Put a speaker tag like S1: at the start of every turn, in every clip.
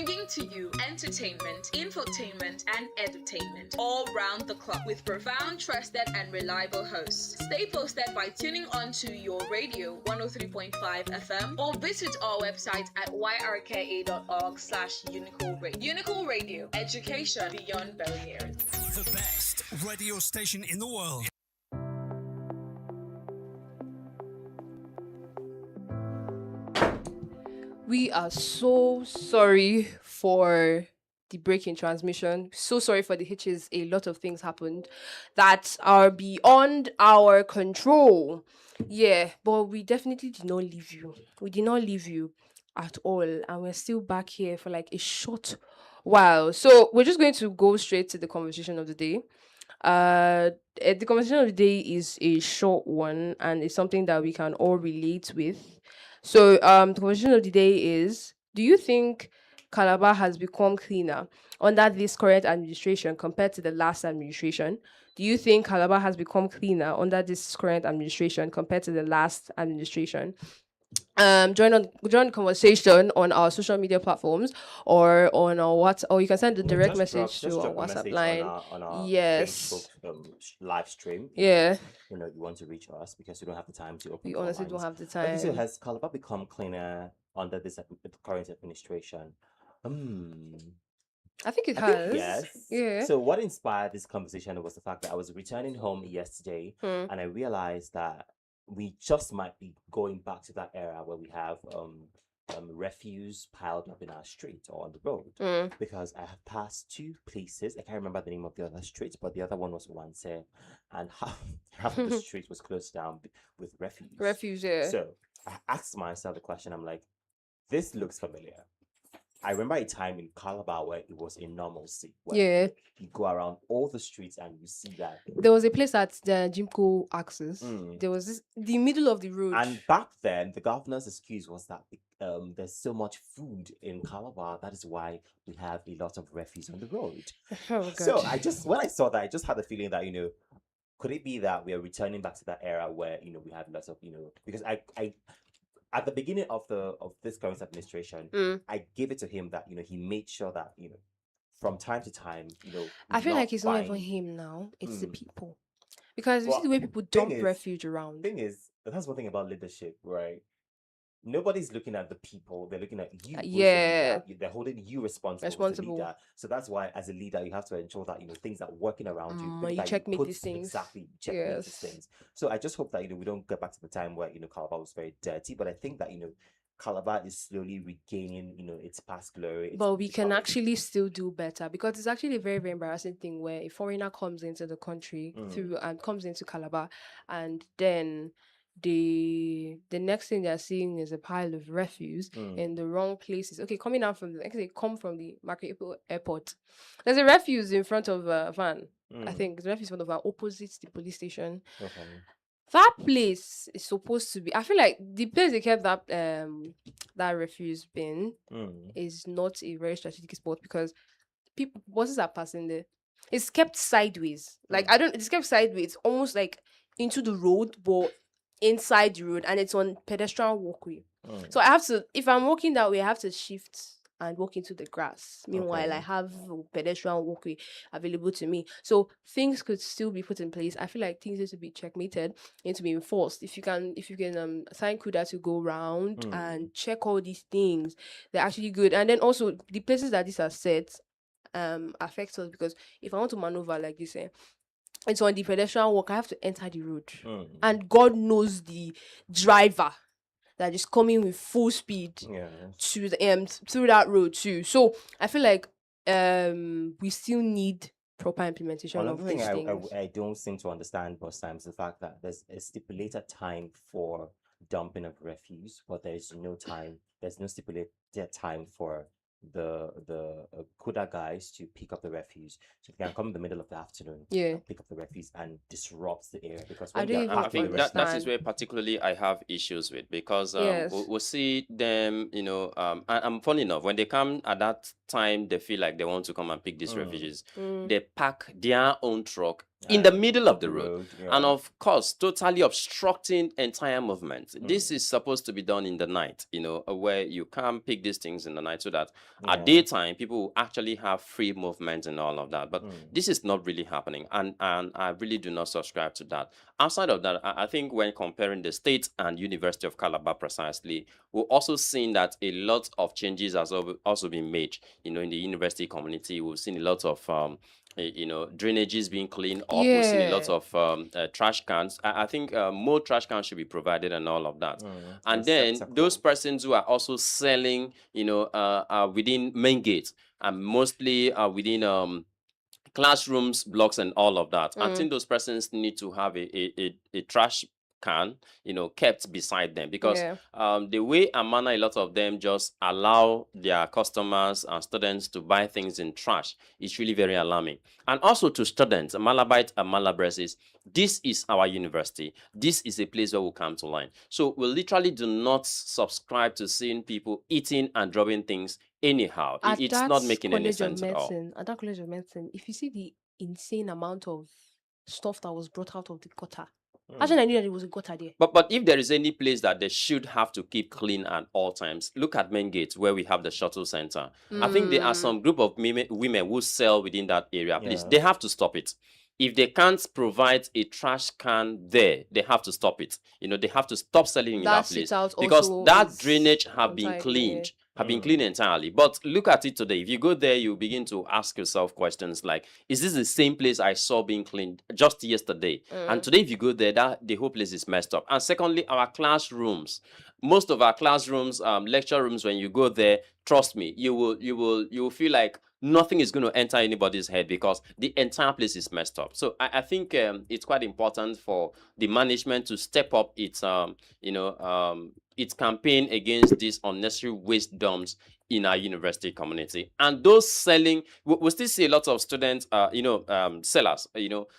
S1: bringing to you entertainment, infotainment, and edutainment all round the clock with profound, trusted, and reliable hosts. Stay posted by tuning on to your radio 103.5 FM or visit our website at yrka.org/Unical Radio. Unical Radio, education beyond barriers.
S2: The best radio station in the world.
S3: We are so sorry for the break in transmission. So sorry for the hitches. A lot of things happened that are beyond our control. Yeah, but we definitely did not leave you. We did not leave you at all. And we're still back here for like a short while. So we're just going to go straight to the conversation of the day. The conversation of the day is a short one and it's something that we can all relate with. So the conversation of the day is, do you think Calabar has become cleaner under this current administration compared to the last administration? Do you think Calabar has become cleaner under this current administration compared to the last administration? Join the conversation on our social media platforms or on our WhatsApp, or you can send a direct message to our WhatsApp line.
S4: On our
S3: Yes.
S4: Facebook live stream.
S3: Yeah.
S4: You want to reach us because we don't have the time to open.
S3: We
S4: phone
S3: honestly
S4: lines.
S3: don't have the
S4: Okay, so
S3: time.
S4: has Calabar become cleaner under this current administration?
S3: I think it has.
S4: Yes.
S3: Yeah.
S4: So what inspired this conversation was the fact that I was returning home yesterday and I realized that we just might be going back to that era where we have refuse piled up in our street or on the road. Because I have passed two places. I can't remember the name of the other street, but the other one was once here, and half of the street was closed down with refuse.
S3: Refuse, yeah.
S4: So I asked myself the question. I'm like, this looks familiar. I remember a time in Calabar where it was a normalcy.
S3: Yeah.
S4: You go around all the streets and you see that.
S3: There was a place at the Jimco Axis. There was this, the middle of the road.
S4: And back then, the governor's excuse was that there's so much food in Calabar. That is why we have a lot of refuse on the road.
S3: Oh, God.
S4: So when I saw that, I just had the feeling that, could it be that we are returning back to that era where, we have lots of, because I at the beginning of this current administration, I gave it to him that he made sure that from time to time
S3: I feel like it's not even him now; it's the people, because you see the way people dump refuge around.
S4: Thing is, that's one thing about leadership, right? Nobody's looking at the people; they're looking at you.
S3: Yeah,
S4: they're holding you responsible. As a leader. So that's why, as a leader, you have to ensure that things are working around you.
S3: You checkmate these things.
S4: Exactly, checkmate these things. So I just hope that we don't get back to the time where Calabar was very dirty. But I think that Calabar is slowly regaining its past glory.
S3: But we can actually still do better, because it's actually a very, very embarrassing thing where a foreigner comes into the country comes into Calabar, and then the next thing they're seeing is a pile of refuse in the wrong places. Okay, coming out from they come from the Market Airport. There's a refuse in front of a van. I think the refuse in front of a van opposite the police station. Okay. That place is supposed to be. I feel like the place they kept that refuse bin is not a very strategic spot, because buses are passing there. It's kept sideways. It's kept sideways, almost like into the road, but inside the road, and it's on pedestrian walkway. So I have to, if I'm walking that way, I have to shift and walk into the grass. Meanwhile, I have a pedestrian walkway available to me. So things could still be put in place. I feel like things need to be checkmated, need to be enforced. If you can assign CUDA to go around and check all these things, they're actually good. And then also the places that these are set affect us, because if I want to maneuver like this, it's on the pedestrian walk, I have to enter the road. And God knows the driver that is coming with full speed to the through that road too. So I feel like we still need proper implementation of these things.
S4: I don't seem to understand most times the fact that there's a stipulated time for dumping of refuse, but there's no stipulated time for the CUDA guys to pick up the refuse. So they can come in the middle of the afternoon, pick up the refuse and disrupts the area. Because
S5: I think that is where particularly I have issues with, because we'll see them, and funny enough, when they come at that time, they feel like they want to come and pick these refugees. They pack their own truck in the middle of the road,
S4: yeah.
S5: and of course totally obstructing entire movement. This is supposed to be done in the night, where you can pick these things in the night so that at daytime people will actually have free movement and all of that. But this is not really happening, and I really do not subscribe to that. Outside of that, I think when comparing the state and University of Calabar precisely, we're also seeing that a lot of changes has also been made, in the university community. We've seen a lot of drainages being cleaned up. We've seen a lot of trash cans. I think more trash cans should be provided and all of that. And then those persons who are also selling, within main gates, and mostly within classrooms, blocks, and all of that. I think those persons need to have a trash can, kept beside them, because the way and manner a lot of them just allow their customers and students to buy things in trash is really very alarming. And also to students, Malabite and Malabreses, this is our university. This is a place where we come to learn. So we literally do not subscribe to seeing people eating and dropping things anyhow. It's not making any sense at all.
S3: At that college of medicine, if you see the insane amount of stuff that was brought out of the gutter, actually I knew that it was a gutter there.
S5: But if there is any place that they should have to keep clean at all times, look at Main Gate where we have the shuttle center. I think there are some group of women who sell within that area. Please, they have to stop it. If they can't provide a trash can there, they have to stop it. They have to stop selling in that place, because that drainage have been cleaned. Have been cleaned entirely. But look at it today. If you go there, you begin to ask yourself questions like, is this the same place I saw being cleaned just yesterday? And today, if you go there, the whole place is messed up. And secondly, our classrooms. Most of our classrooms, lecture rooms, when you go there, trust me, you will feel like nothing is going to enter anybody's head, because the entire place is messed up. So I think it's quite important for the management to step up its its campaign against these unnecessary waste dumps in our university community. And those selling, we still see a lot of students, sellers,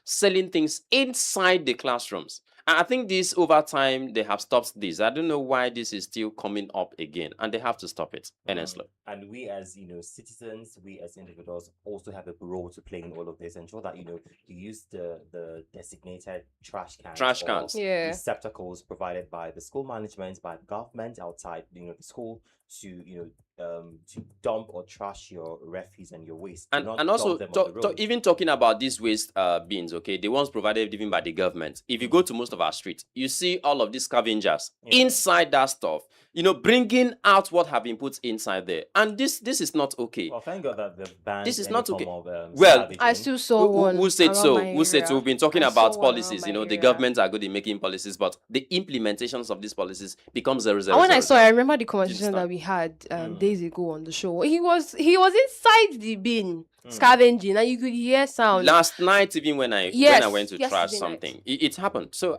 S5: selling things inside the classrooms. And I think this, over time, they have stopped this. I don't know why this is still coming up again, and they have to stop it, honestly.
S4: And we as, citizens, we as individuals also have a role to play in all of this. Ensure that, you use the designated trash cans. Receptacles provided by the school management, by the government outside, the school, to dump or trash your refuse and your waste.
S5: And also, even talking about these waste bins, okay, the ones provided even by the government. If you go to most of our streets, you see all of these scavengers inside that stuff, bringing out what have been put inside there. And this is not okay.
S4: Well, thank God that the ban.
S5: This is not okay.
S3: Well, I still saw one.
S5: Who said so? Who said so? We've been talking about policies. The government are good in making policies, but the implementations of these policies becomes a result.
S3: When I remember the conversation that we had days ago on the show. He was inside the bin scavenging, and you could hear sound.
S5: Last night, even when I went to trash something, it happened. So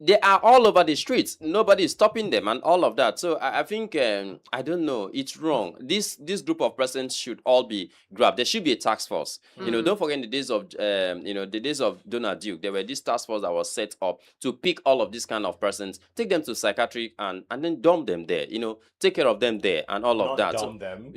S5: they are all over the streets. Nobody is stopping them and all of that. So I think, I don't know, it's wrong. This group of persons should all be grabbed. There should be a task force. Don't forget the days of Donald Duke, there were this task force that was set up to pick all of these kind of persons, take them to psychiatric and then dump them there. Take care of them there and all of that.
S4: Dump them.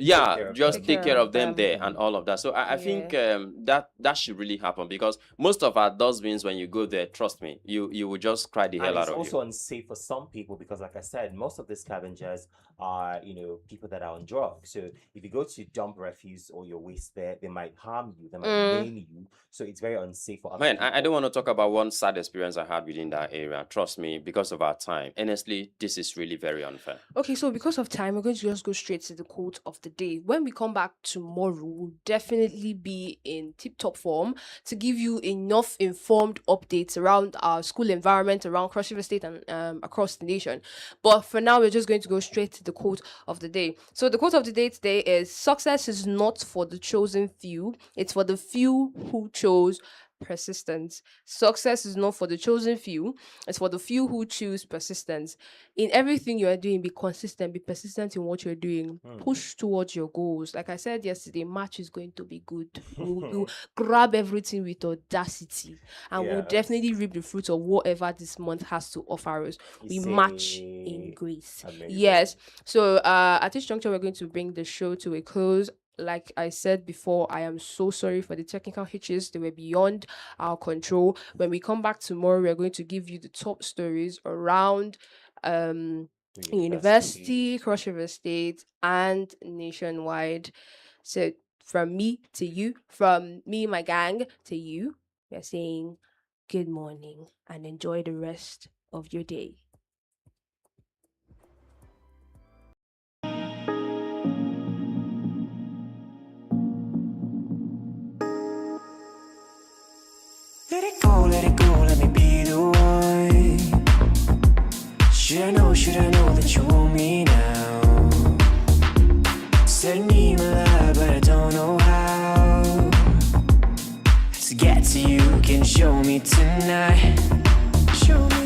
S5: Just take care of them there and all of that. So I think that should really happen, because most of our dustbins, when you go there, trust me, you will just cry the hell out of you.
S4: It's also unsafe for some people, because like I said, most of the scavengers are people that are on drugs. So if you go to dump refuse or your waste there, they might harm you, they might maim you. So it's very unsafe for other people.
S5: I don't want to talk about one sad experience I had within that area. Trust me, because of our time. Honestly, this is really very unfair.
S3: Okay, so because of time, we're going to just go straight to the quote of the day. When we come back tomorrow, we'll definitely be in tip-top form to give you enough informed updates around our school environment, around Cross River State and across the nation. But for now, we're just going to go straight to the quote of the day. So the quote of the day today is, "Success is not for the chosen few, it's for the few who chose persistence." Success is not for the chosen few, it's for the few who choose persistence. In everything you are doing, be consistent, be persistent in what you're doing. Push towards your goals. Like I said yesterday, March is going to be good. We'll grab everything with audacity, and we'll definitely reap the fruits of whatever this month has to offer us. We march in grace. Amazing. Yes. So at this juncture, we're going to bring the show to a close. like I said before, I am so sorry for the technical hitches. They were beyond our control. When we come back tomorrow, we're going to give you the top stories around
S4: The
S3: university, Cross River State, and nationwide. So from me to you, from me, my gang, to you, we're saying good morning and enjoy the rest of your day.
S6: Let it go, let me be the one. Should I know that you want me now? Said I need my love, but I don't know how. To get to you, can you show me tonight? Show me